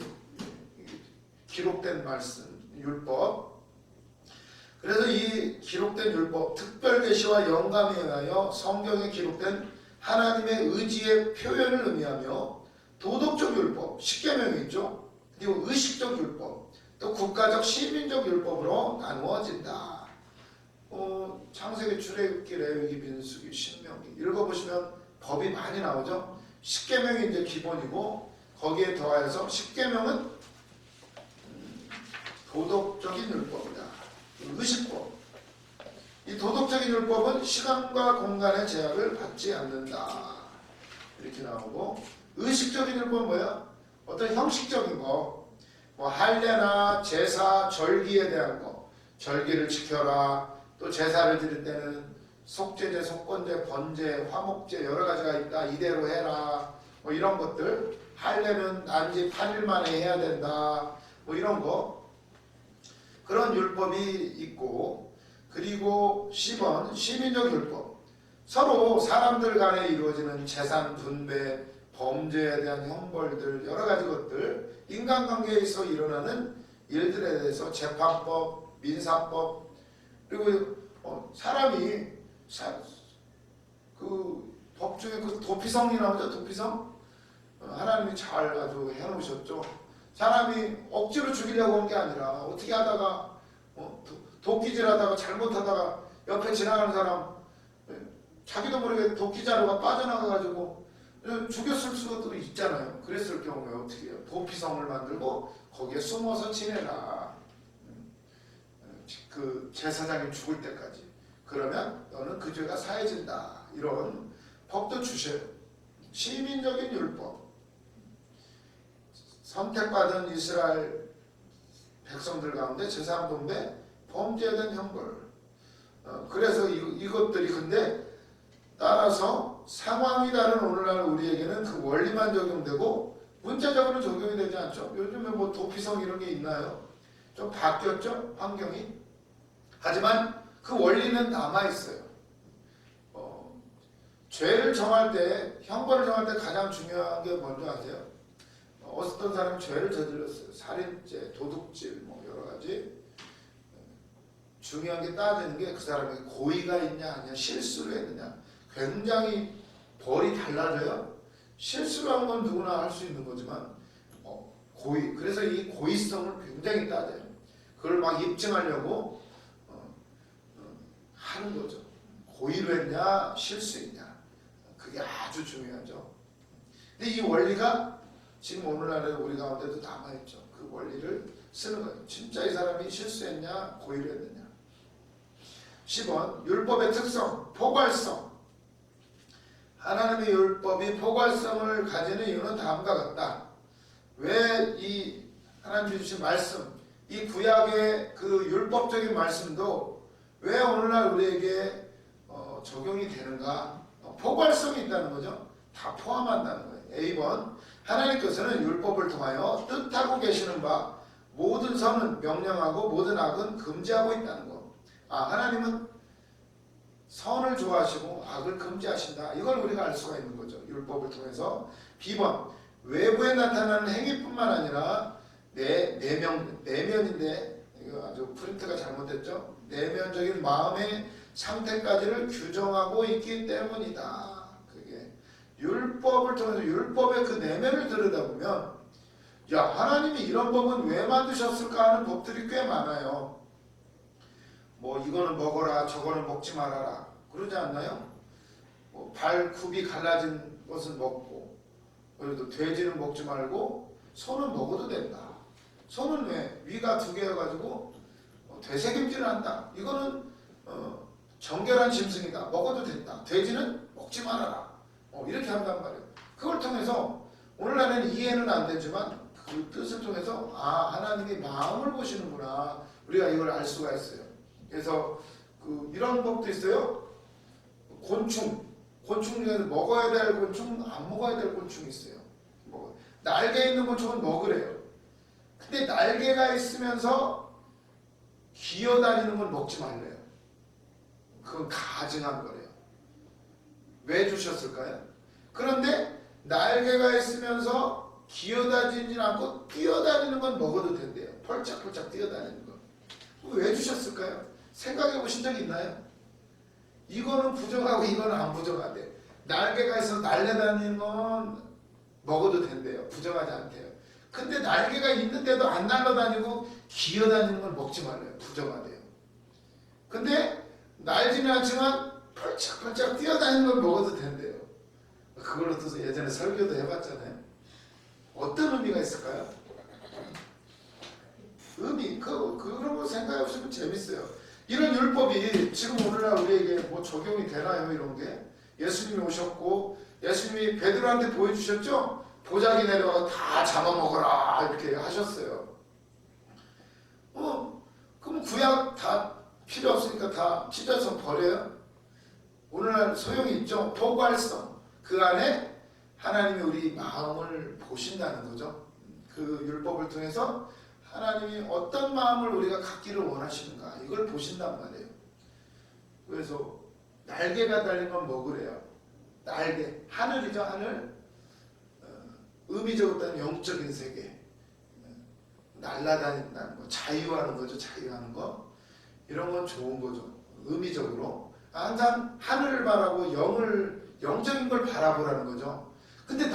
기록된 말씀, 율법. 그래서 이 기록된 율법, 특별 계시와 영감에 의하여 성경에 기록된 하나님의 의지의 표현을 의미하며, 도덕적 율법, 십계명이 있죠. 그리고 의식적 율법, 또 국가적 시민적 율법으로 나누어진다. 창세기, 출애굽기, 레위기, 민수기, 신명기 읽어보시면 법이 많이 나오죠. 십계명이 이제 기본이고, 거기에 더하여서 십계명은 도덕적인 율법이다. 의식법. 이 도덕적인 율법은 시간과 공간의 제약을 받지 않는다. 이렇게 나오고, 의식적인 율법은 뭐야? 어떤 형식적인 거, 뭐 할례나 제사, 절기에 대한 거, 절기를 지켜라. 또 제사를 드릴 때는 속죄제, 속건제, 번제, 화목제 여러 가지가 있다. 이대로 해라. 뭐 이런 것들. 할례는 난지 8일 만에 해야 된다. 뭐 이런 거. 그런 율법이 있고, 그리고 10번 시민적 율법. 서로 사람들 간에 이루어지는 재산 분배, 범죄에 대한 형벌들, 여러 가지 것들, 인간관계에 있어 일어나는 일들에 대해서 재판법, 민사법, 그리고 사람이 그 법 중에 그 도피성이 나오죠. 도피성. 하나님이 잘 아주 해놓으셨죠. 사람이 억지로 죽이려고 한 게 아니라 어떻게 하다가 도끼질하다가 잘못하다가 옆에 지나가는 사람 자기도 모르게 도끼자루가 빠져나가가지고 죽였을 수도 있잖아요. 그랬을 경우에 어떻게 해요? 도피성을 만들고 거기에 숨어서 지내라. 그 제사장이 죽을 때까지. 그러면 너는 그 죄가 사해진다. 이런 법도 주셔요. 시민적인 율법. 선택받은 이스라엘 백성들 가운데 제3동배 범죄된 형벌. 그래서 이것들이 근데 따라서 상황이 다른 오늘날 우리에게는 그 원리만 적용되고 문자적으로는 적용이 되지 않죠. 요즘에 뭐 도피성 이런 게 있나요? 좀 바뀌었죠, 환경이. 하지만 그 원리는 남아있어요. 죄를 정할 때, 형벌을 정할 때 가장 중요한 게 뭔지 아세요? 어떤 사람이 죄를 저질렀어요. 살인죄, 도둑질, 뭐 여러 가지. 중요한 게 따지는 게 그 사람에게 고의가 있냐, 아니냐, 실수를 했느냐. 굉장히 벌이 달라져요. 실수를 한 건 누구나 할 수 있는 거지만, 고의. 그래서 이 고의성을 굉장히 따져요. 그걸 막 입증하려고 하는 거죠. 고의로 했냐, 실수했냐. 그게 아주 중요하죠. 근데 이 원리가 지금 오늘날에 우리 가운데도 남아있죠. 그 원리를 쓰는 거예요. 진짜 이 사람이 실수했냐, 고의로 했느냐. 10번, 율법의 특성, 포괄성. 하나님의 율법이 포괄성을 가지는 이유는 다음과 같다. 왜 이 하나님이 주신 말씀, 이 구약의 그 율법적인 말씀도 왜 오늘날 우리에게 적용이 되는가? 포괄성이 있다는 거죠. 다 포함한다는 거예요. A번, 하나님께서는 율법을 통하여 뜻하고 계시는 바 모든 선은 명령하고 모든 악은 금지하고 있다는 거. 하나님은 선을 좋아하시고 악을 금지하신다. 이걸 우리가 알 수가 있는 거죠. 율법을 통해서. B번, 외부에 나타나는 행위뿐만 아니라 내면인데 이거 아주 프린트가 잘못됐죠. 내면적인 마음의 상태까지를 규정하고 있기 때문이다. 그게 율법을 통해서 율법의 그 내면을 들여다보면 야, 하나님이 이런 법은 왜 만드셨을까 하는 법들이 꽤 많아요. 뭐 이거는 먹어라, 저거는 먹지 말아라 그러지 않나요? 발굽이 갈라진 것은 먹고, 그래도 돼지는 먹지 말고 소는 먹어도 된다. 소는 왜? 위가 두 개여가지고 되새김질을 한다. 이거는 정결한 짐승이다. 먹어도 된다. 돼지는 먹지 말아라. 이렇게 한단 말이에요. 그걸 통해서 오늘날에는 이해는 안 되지만 그 뜻을 통해서 하나님이 마음을 보시는구나. 우리가 이걸 알 수가 있어요. 그래서 이런 법도 있어요. 곤충 중에서 먹어야 될 곤충, 안 먹어야 될 곤충이 있어요. 날개 있는 곤충은 먹으래요. 근데 날개가 있으면서 기어다니는 건 먹지 말래요. 그건 가증한 거래요. 왜 주셨을까요? 그런데 날개가 있으면서 기어다니지 않고 뛰어다니는 건 먹어도 된대요. 펄짝펄짝 뛰어다니는 거. 왜 주셨을까요? 생각해 보신 적 있나요? 이거는 부정하고 이거는 안 부정하대. 날개가 있어서 날려다니는 건 먹어도 된대요. 부정하지 않대요. 근데 날개가 있는데도 안 날아다니고 기어다니는 건 먹지 말래요. 부정하대요. 근데 날지는 않지만 펄짝펄짝 뛰어다니는 건 먹어도 된대요. 그걸로 또 예전에 설교도 해봤잖아요. 어떤 의미가 있을까요? 그런 거 생각해 보시면 재밌어요. 이런 율법이 지금 오늘날 우리에게 뭐 적용이 되나요? 이런 게 예수님이 오셨고 예수님이 베드로한테 보여주셨죠? 보자기 내려가 다 잡아먹어라 이렇게 하셨어요. 그럼 구약 다 필요 없으니까 다 찢어서 버려요? 오늘날 소용이 있죠? 포괄성. 그 안에 하나님이 우리 마음을 보신다는 거죠. 그 율법을 통해서 하나님이 어떤 마음을 우리가 갖기를 원하시는가 이걸 보신단 말이에요. 그래서 날개가 달린 건 먹으래요. 날개, 하늘이죠. 하늘. 의미적으로 따면 영적인 세계. 날아다닌다는 거, 자유하는 거죠. 자유하는 거. 이런 건 좋은 거죠. 의미적으로. 항상 하늘을 바라고 영적인 걸 바라보라는 거죠. 근데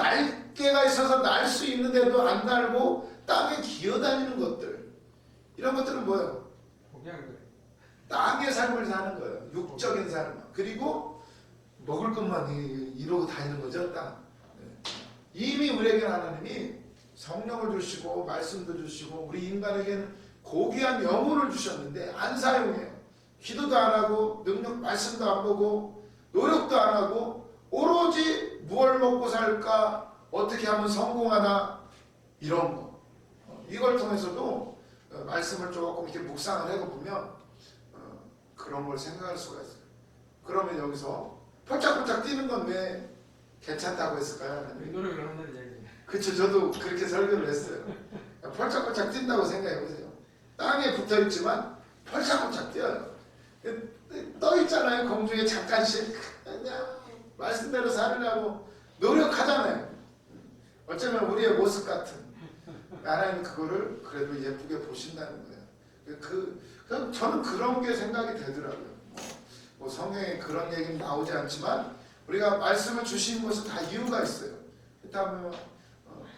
날개가 있어서 날 수 있는데도 안 날고 땅에 기어다니는 것들, 이런 것들은 뭐예요? 땅의 삶을 사는 거예요. 육적인 삶. 그리고 먹을 것만 이러고 다니는 거죠. 땅. 이미 우리에게 하나님이 성령을 주시고 말씀도 주시고 우리 인간에게는 고귀한 영혼을 주셨는데 안 사용해요. 기도도 안 하고 능력 말씀도 안 보고 노력도 안 하고 오로지 무엇을 먹고 살까, 어떻게 하면 성공하나, 이런 거. 이걸 통해서도 말씀을 조금 이렇게 묵상을 해보면 그런 걸 생각할 수가 있어요. 그러면 여기서 펄짝펄짝 뛰는 건 왜 괜찮다고 했을까요? 노력을 한다는 얘기예요. 그쵸, 저도 그렇게 설교를 했어요. 펄짝펄짝 뛴다고 생각해보세요. 땅에 붙어있지만 펄짝펄짝 뛰어요. 떠있잖아요. 공중에 잠깐씩. 그냥 말씀대로 살으려고 노력하잖아요. 어쩌면 우리의 모습 같은. 하나님 그거를 그래도 예쁘게 보신다는 거예요. 저는 그런 게 생각이 되더라고요. 뭐 성경에 그런 얘기는 나오지 않지만 우리가 말씀을 주신 것은 다 이유가 있어요. 그렇다면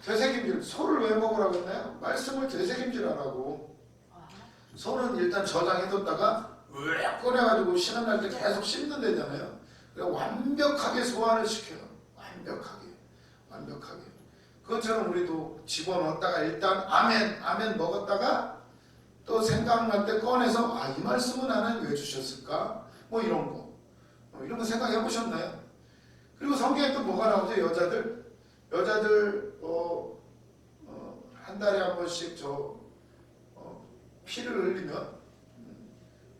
되새김질, 소를 왜 먹으라고 했나요? 말씀을 되새김질하라고. 소는 일단 저장해뒀다가 으악 꺼내가지고 시간 날 때 계속 씹는 데잖아요. 완벽하게 소화를 시켜요. 완벽하게. 그것처럼 우리도 집어넣었다가 일단 아멘 먹었다가 또 생각날 때 꺼내서 이 말씀은 하나님 왜 주셨을까? 뭐 이런 거 생각해 보셨나요? 그리고 성경에 또 뭐가 나오죠? 여자들 한 달에 한 번씩 피를 흘리면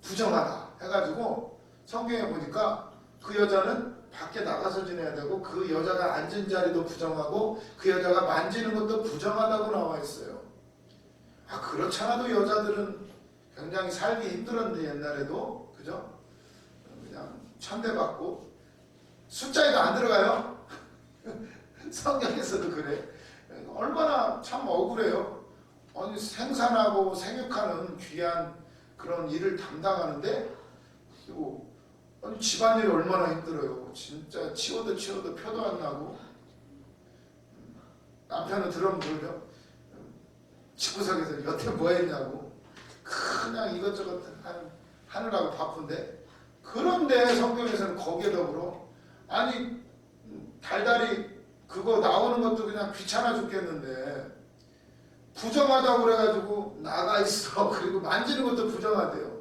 부정하다 해가지고 성경에 보니까 그 여자는 밖에 나가서 지내야 되고 그 여자가 앉은 자리도 부정하고 그 여자가 만지는 것도 부정하다고 나와 있어요. 그렇지 않아도 여자들은 굉장히 살기 힘들었는데 옛날에도, 그죠? 그냥 천대받고 숫자에도 안 들어가요. 성경에서도 그래. 얼마나 참 억울해요. 아니 생산하고 생육하는 귀한 그런 일을 담당하는데 아니 집안일이 얼마나 힘들어요. 진짜 치워도 표도 안 나고. 남편은 들으면 그러죠. 집구석에서 여태 뭐 했냐고. 그냥 이것저것 하느라고 바쁜데. 그런데 성경에서는 거기에 더불어 아니 달달이 그거 나오는 것도 그냥 귀찮아 죽겠는데 부정하다고 그래가지고 나가 있어. 그리고 만지는 것도 부정하대요.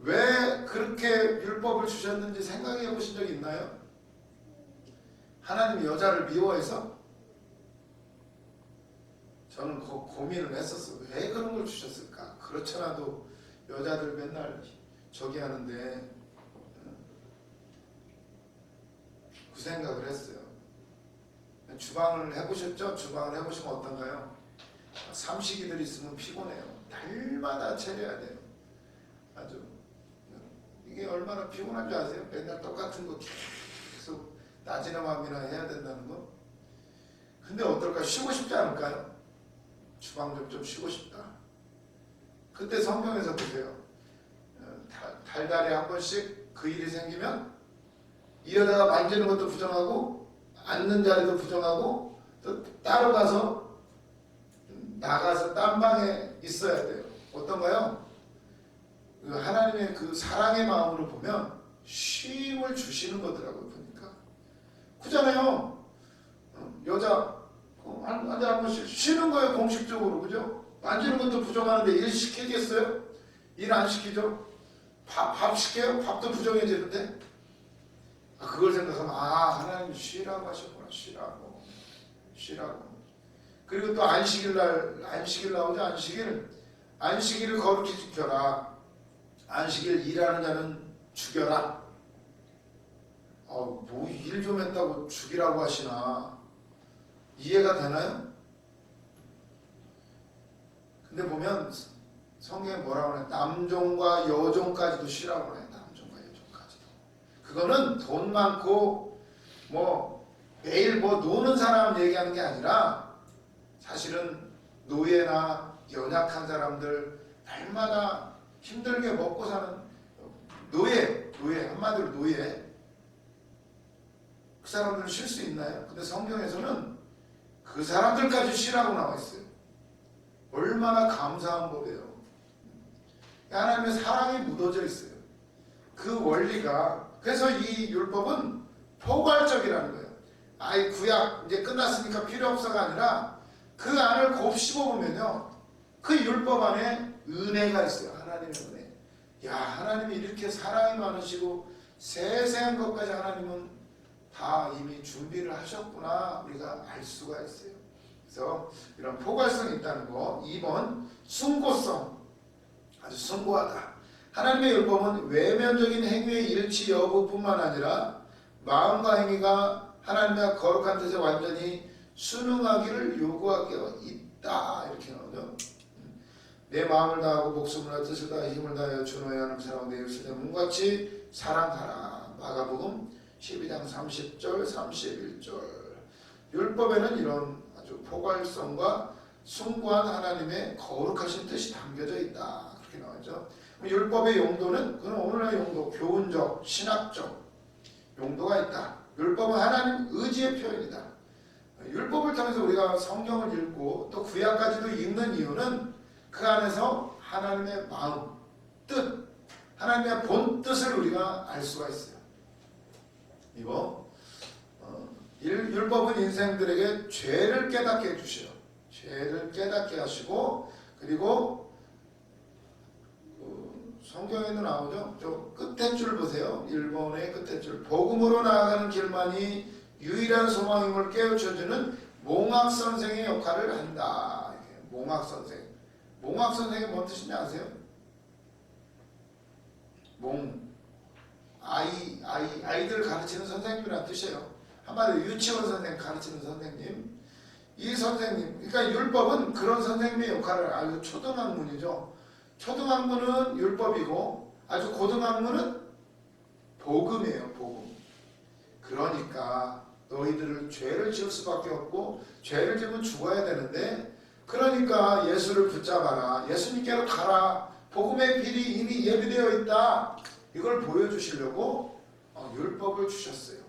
왜 그렇게 율법을 주셨는지 생각해 보신 적 있나요? 하나님이 여자를 미워해서? 저는 고민을 했었어. 왜 그런 걸 주셨을까? 그렇잖아도 여자들 맨날 저기 하는데 그 생각을 했어요. 주방을 해보셨죠? 주방을 해보시면 어떤가요? 삼식이들 있으면 피곤해요. 날마다 차려야 돼요. 아주 이게 얼마나 피곤한 줄 아세요? 맨날 똑같은 거 계속 낮이나 밤이나 해야 된다는 거. 근데 어떨까? 쉬고 싶지 않을까요? 주방 좀 쉬고 싶다. 그때 성경에서 보세요. 달달이 한 번씩 그 일이 생기면 이러다가 만지는 것도 부정하고 앉는 자리도 부정하고 또 따로 가서 나가서 딴 방에 있어야 돼요. 어떤가요? 하나님의 그 사랑의 마음으로 보면 쉼을 주시는 거더라고요. 보니까 그잖아요. 여자 한 번씩 쉬는 거예요. 공식적으로. 그죠? 만지는 것도 부정하는데 일 시키겠어요? 일 안 시키죠? 밥 시켜요? 밥도 부정해지는데 그걸 생각하면 하나님 쉬라고 하셨구나. 쉬라고. 그리고 또 안식일 나오죠. 안식일을 거룩히 지켜라. 안식일 일하는 자는 죽여라. 뭐 일 좀 했다고 죽이라고 하시나. 이해가 되나요? 근데 보면 성경에 뭐라고 하냐. 남종과 여종까지도 쉬라고 해요. 남종과 여종까지도. 그거는 돈 많고 매일 노는 사람 얘기하는 게 아니라 사실은 노예나 연약한 사람들, 날마다 힘들게 먹고 사는 노예, 한마디로 노예. 그 사람들은 쉴 수 있나요? 근데 성경에서는 그 사람들까지 쉬라고 나와 있어요. 얼마나 감사한 법이에요. 하나님의 사랑이 묻어져 있어요. 그 원리가. 그래서 이 율법은 포괄적이라는 거예요. 아이 구약 이제 끝났으니까 필요 없어가 아니라 그 안을 곱씹어보면요, 그 율법 안에 은혜가 있어요. 하나님의 은혜. 야, 하나님이 이렇게 사랑이 많으시고 세세한 것까지 하나님은 다 이미 준비를 하셨구나, 우리가 알 수가 있어요. 그래서 이런 포괄성이 있다는 거. 2번 숭고성. 아주 숭고하다. 하나님의 율법은 외면적인 행위의 일치 여부뿐만 아니라 마음과 행위가 하나님의 거룩한 뜻에 완전히 순응하기를 요구하게 있다, 이렇게 나오죠. 내 마음을 다하고 목숨을 다하고 뜻을 다하여 힘을 다하여 준호해야 하는 사람은 내 이웃을 내 몸같이 사랑하라. 마가복음 12장 30절 31절. 율법에는 이런 아주 포괄성과 숭고한 하나님의 거룩하신 뜻이 담겨져 있다, 그렇게 나오죠. 율법의 용도는 그건 오늘날 용도, 교훈적, 신학적 용도가 있다. 율법은 하나님 의지의 표현이다. 율법을 통해서 우리가 성경을 읽고 또 구약까지도 읽는 이유는 그 안에서 하나님의 마음, 뜻, 하나님의 본 뜻을 우리가 알 수가 있어요. 이거 율법은 인생들에게 죄를 깨닫게 해주셔요. 죄를 깨닫게 하시고, 그리고 성경에도 나오죠. 저 끝에 줄 보세요. 1번의 끝에 줄. 복음으로 나아가는 길만이 유일한 소망임을 깨우쳐주는 몽학선생의 역할을 한다. 몽학선생. 몽학선생이 뭔 뜻인지 아세요? 아이들 가르치는 선생님이라는 뜻이에요. 한마디로 유치원 선생님 가르치는 선생님. 이 선생님, 그러니까 율법은 그런 선생님의 역할을, 아주 초등학문이죠. 초등학문은 율법이고 아주 고등학문은 복음이에요. 복음. 그러니까 너희들을 죄를 지을 수밖에 없고 죄를 지으면 죽어야 되는데, 그러니까 예수를 붙잡아라, 예수님께로 가라, 복음의 길이 이미 예비되어 있다, 이걸 보여주시려고 율법을 주셨어요.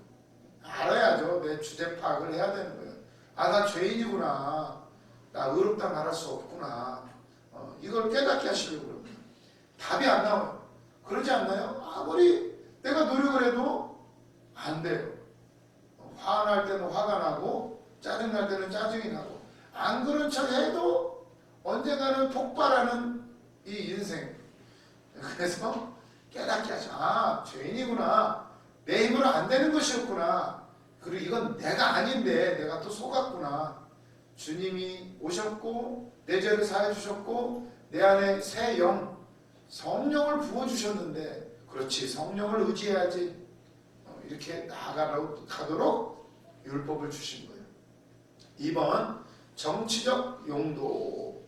알아야죠. 내 주제 파악을 해야 되는 거예요. 아, 나 죄인이구나, 나 의롭다 말할 수 없구나, 이걸 깨닫게 하시려고 그럽니다. 답이 안 나와요. 그러지 않나요? 아무리 내가 노력을 해도 안 돼요. 화날 때는 화가 나고 짜증날 때는 짜증이 나고, 안 그런 척 해도 언젠가는 폭발하는 이 인생. 그래서 깨닫게 하죠. 아, 죄인이구나, 내 힘으로 안 되는 것이었구나, 그리고 이건 내가 아닌데 내가 또 속았구나, 주님이 오셨고 내 죄를 사해 주셨고 내 안에 새 영, 성령을 부어주셨는데, 그렇지, 성령을 의지해야지, 이렇게 나아가도록 율법을 주신 거예요. 2번 정치적 용도.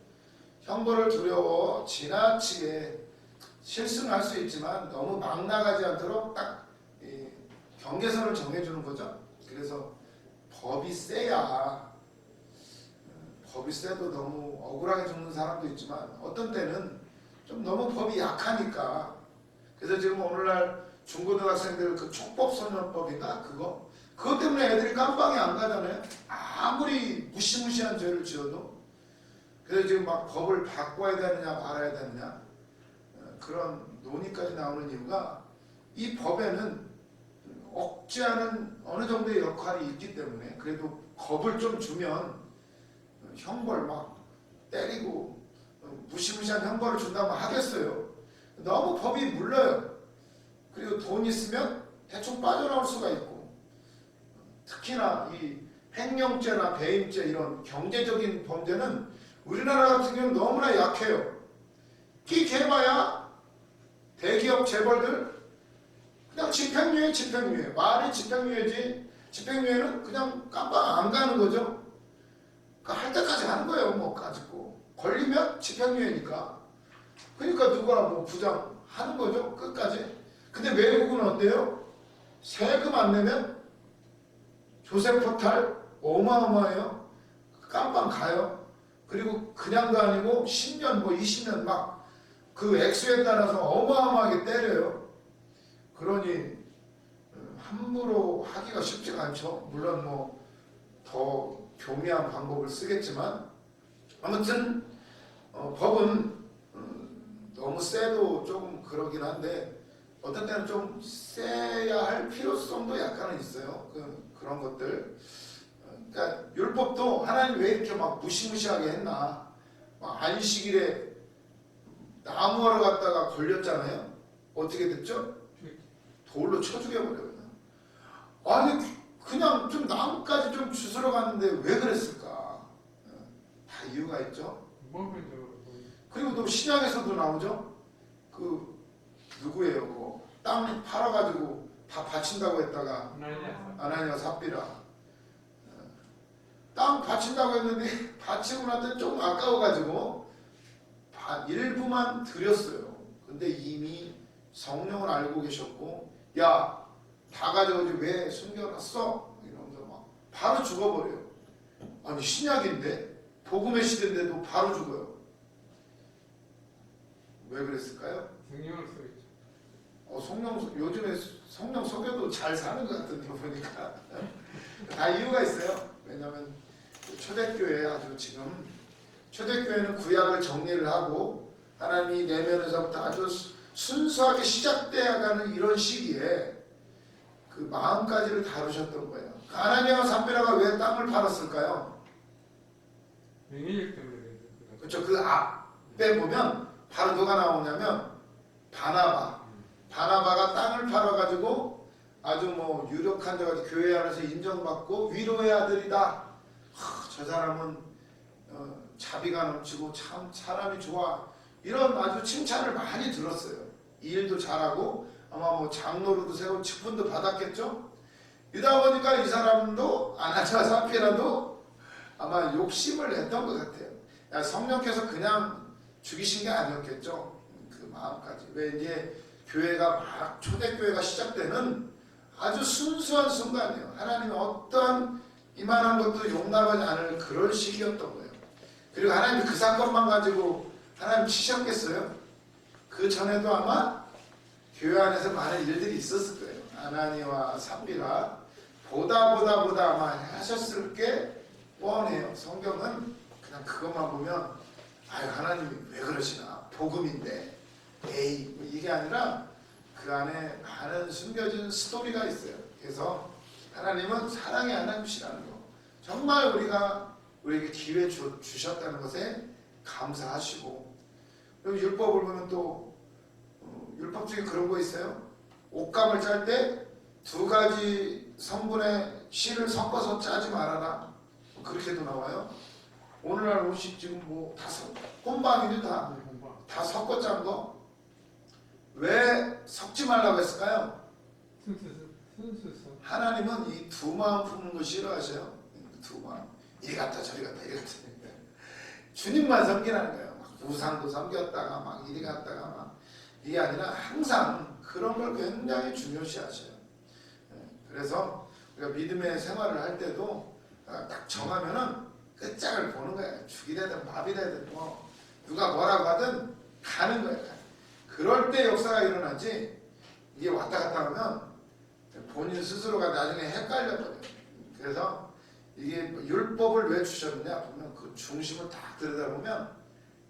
형벌을 두려워 지나치게, 실수는 할 수 있지만 너무 막 나가지 않도록 딱 경계선을 정해주는 거죠. 그래서 법이 세야, 법이 세도 너무 억울하게 죽는 사람도 있지만 어떤 때는 좀 너무 법이 약하니까. 그래서 지금 오늘날 중고등학생들 그 촉법소년법인가, 그것 때문에 애들이 깜빵에 안 가잖아요. 아무리 무시무시한 죄를 지어도. 그래서 지금 막 법을 바꿔야 되느냐 말아야 되느냐, 그런 논의까지 나오는 이유가 이 법에는 억제하는 어느 정도의 역할이 있기 때문에, 그래도 겁을 좀 주면 형벌 막 때리고 무시무시한 형벌을 준다면 하겠어요. 너무 법이 물러요. 그리고 돈 있으면 대충 빠져나올 수가 있고, 특히나 이 횡령죄나 배임죄, 이런 경제적인 범죄는 우리나라 같은 경우는 너무나 약해요. 개봐야 대기업 재벌들 그냥 집행유예, 집행유예. 말이 집행유예지, 집행유예는 그냥 깜빡 안 가는 거죠. 할 때까지 하는 거예요. 뭐 가지고 걸리면 집행유예니까. 그러니까 누구나 뭐 부장하는 거죠, 끝까지. 근데 외국은 어때요? 세금 안 내면 조세 포탈 어마어마해요. 깜빵 가요. 그리고 그냥도 아니고 10년 뭐 20년 막 그 액수에 따라서 어마어마하게 때려요. 그러니 함부로 하기가 쉽지가 않죠. 물론 뭐 더 교묘한 방법을 쓰겠지만 아무튼 법은 너무 세도 조금 그러긴 한데 어떤 때는 좀 세야 할 필요성도 약간은 있어요. 그런 것들. 그러니까 율법도 하나님 왜 이렇게 막 무시무시하게 했나? 막 안식일에 나무하러 갔다가 걸렸잖아요. 어떻게 됐죠? 돌로 쳐 죽여버려요. 아니 그냥 좀 나무까지 좀 주스러 갔는데 왜 그랬을까? 다 이유가 있죠. 그리고 또 신약에서도 나오죠. 누구예요? 땅 팔아가지고 다 바친다고 했다가 아나니아 삽비라 땅 바친다고 했는데 바치고 나서 좀 아까워가지고 일부만 드렸어요. 근데 이미 성령을 알고 계셨고 야 다 가져오지 왜 숨겨놨어? 이러면서 막 바로 죽어버려요. 아니 신약인데 복음의 시대인데도 바로 죽어요. 왜 그랬을까요? 성령을 써있죠. 요즘에 성령 속여도 잘 사는 것 같은데 보니까 다 이유가 있어요. 왜냐하면 초대교회 아주 지금 초대교회는 구약을 정리를 하고 하나님이 내면에서부터 아주 순수하게 시작되어가는 이런 시기에 그 마음까지를 다루셨던 거예요. 아나니아와 삽비라가 왜 땅을 팔았을까요? 명예욕 때문에. 그렇죠. 그 앞에 보면 바로 누가 나오냐면 바나바가 땅을 팔아가지고 아주 뭐 유력한 자가 교회 안에서 인정받고 위로의 아들이다. 저 사람은 자비가 넘치고 참 사람이 좋아. 이런 아주 칭찬을 많이 들었어요. 이 일도 잘하고 아마 뭐 장로로도 세운 직분도 받았겠죠. 이러다 보니까 이 사람도 아나니아 삽비라도 아마 욕심을 냈던 것 같아요. 성령께서 그냥 죽이신 게 아니었겠죠. 그 마음까지. 왜 이제 교회가 막 초대교회가 시작되는 아주 순수한 순간이에요. 하나님이 어떠한 이만한 것도 용납하지 않을 그런 시기였던 거예요. 그리고 하나님이 그 사건만 가지고 하나님 치셨겠어요? 그 전에도 아마 교회 안에서 많은 일들이 있었을 거예요. 아나니아와 삽비라 보다 아마 하셨을 게 뻔해요. 성경은 그냥 그것만 보면 아유 하나님이 왜 그러시나 복음인데 에이 이게 아니라 그 안에 많은 숨겨진 스토리가 있어요. 그래서 하나님은 사랑의 하나님이시라는 거 정말 우리에게 기회 주셨다는 것에 감사하시고 그리고 율법을 보면 또 율법 중에 그런 거 있어요. 옷감을 짤 때 2가지 성분의 실을 섞어서 짜지 말아라. 그렇게도 나와요. 오늘날 옷이 지금 뭐 다 혼방이죠. 다 섞어 짠 거. 왜 섞지 말라고 했을까요? 하나님은 이 두 마음 품는 거 싫어하셔요. 두 마음. 이리 갔다 저리 갔다 이리 갔다. 주님만 섬기라는 거예요. 막 우상도 섬겼다가 막 이리 갔다가 막 이게 아니라 항상 그런 걸 굉장히 중요시 하셔요. 그래서 우리가 믿음의 생활을 할 때도 딱 정하면은 끝장을 보는 거예요. 죽이 되든 밥이 되든 뭐 누가 뭐라고 하든 가는 거예요. 그럴 때 역사가 일어나지 이게 왔다 갔다 하면 본인 스스로가 나중에 헷갈려버려요. 그래서 이게 율법을 왜 주셨느냐 보면 그 중심을 딱 들여다보면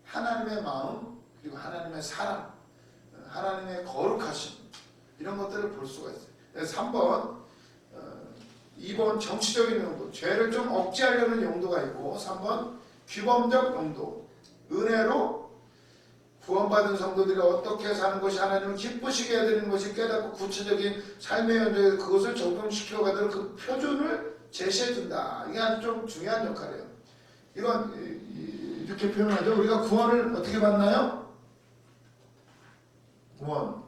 하나님의 마음 그리고 하나님의 사랑 하나님의 거룩하심 이런 것들을 볼 수가 있어요. 그래서 3번 2번 정치적인 용도 죄를 좀 억제하려는 용도가 있고 3번 규범적 용도 은혜로 구원받은 성도들이 어떻게 사는 것이 하나님을 기쁘시게 해드리는 것이 깨닫고 구체적인 삶의 현장에 그것을 적용시켜가도록 그 표준을 제시해준다. 이게 아주 좀 중요한 역할이에요. 이건 이렇게 표현하죠. 우리가 구원을 어떻게 받나요? 구원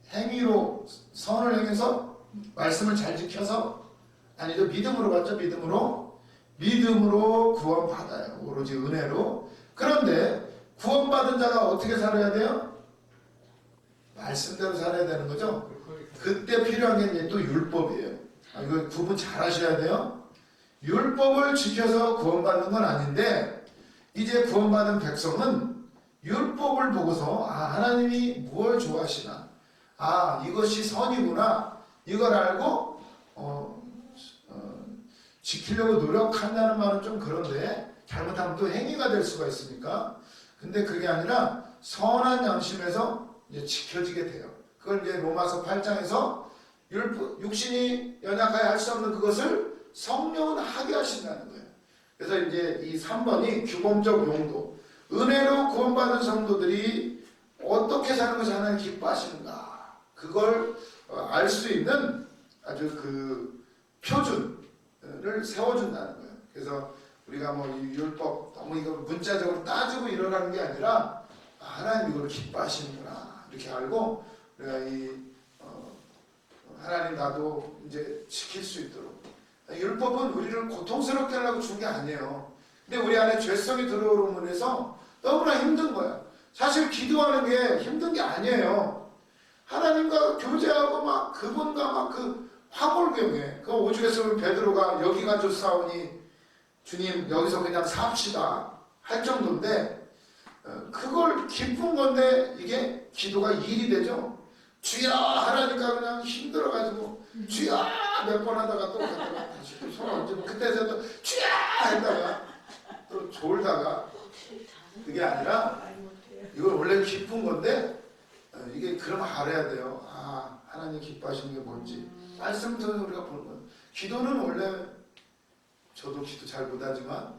행위로 선을 행해서 말씀을 잘 지켜서 아니죠. 믿음으로 받죠. 믿음으로 구원받아요. 오로지 은혜로. 그런데 구원받은 자가 어떻게 살아야 돼요? 말씀대로 살아야 되는 거죠. 그때 필요한 게 이제 또 율법이에요. 이거 구분 잘 하셔야 돼요. 율법을 지켜서 구원받는 건 아닌데 이제 구원받은 백성은 율법을 보고서 하나님이 무엇을 좋아하시나 이것이 선이구나 이걸 알고 지키려고 노력한다는 말은 좀 그런데 잘못하면 또 행위가 될 수가 있으니까. 근데 그게 아니라 선한 양심에서 이제 지켜지게 돼요. 그걸 이제 로마서 8장에서 육신이 연약하여 할 수 없는 그것을 성령은 하게 하신다는 거예요. 그래서 이제 이 3번이 규범적 용도. 은혜로 구원받은 성도들이 어떻게 사는 것이 하나님 기뻐하시는가. 그걸 알 수 있는 아주 그 표준을 세워준다는 거예요. 그래서 우리가 뭐 이 율법 너무 이거 문자적으로 따지고 이러라는 게 아니라 하나님 이걸 기뻐하시는구나 이렇게 알고 우리가 하나님 나도 이제 지킬 수 있도록. 율법은 우리를 고통스럽게 하려고 준 게 아니에요. 근데 우리 안에 죄성이 들어오는 면에서 너무나 힘든 거야. 사실 기도하는 게 힘든 게 아니에요. 하나님과 교제하고 막 그분과 막 그 화골경에 그 오죽에서 우리 베드로가 여기 가서 싸우니 주님 여기서 그냥 삽시다 할 정도인데 그걸 기쁜 건데 이게 기도가 일이 되죠. 주야 하라니까 그냥 힘들어가지고 주야 몇 번 하다가 또 갔다가 다시 또 손 얹으면 그때서 또 주야 했다가 또 졸다가 그게 아니라 이걸 원래 기쁜 건데 이게 그럼 알아야 돼요. 아 하나님 기뻐하시는 게 뭔지 말씀 통해서 우리가 보는 거예요. 기도는 원래 저도 기도 잘 못하지만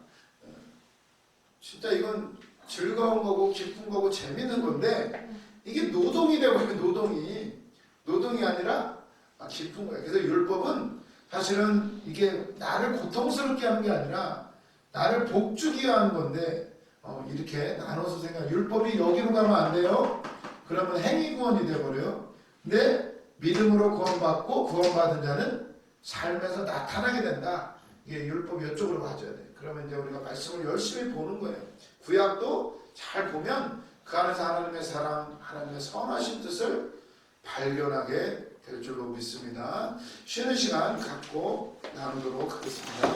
진짜 이건 즐거운 거고 기쁜 거고 재밌는 건데 이게 노동이 되버려요. 노동이 아니라 기쁜 거예요. 그래서 율법은 사실은 이게 나를 고통스럽게 하는 게 아니라 나를 복주기 위한 건데 이렇게 나눠서 생각. 율법이 여기로 가면 안 돼요. 그러면 행위 구원이 돼버려요. 근데 믿음으로 구원받고 구원받은 자는 삶에서 나타나게 된다. 이게 율법이 이쪽으로 가져야 돼. 그러면 이제 우리가 말씀을 열심히 보는 거예요. 구약도 잘 보면 그 안에서 하나님의 사랑, 하나님의 선하신 뜻을 발견하게 될 줄로 믿습니다. 쉬는 시간 갖고 나누도록 하겠습니다.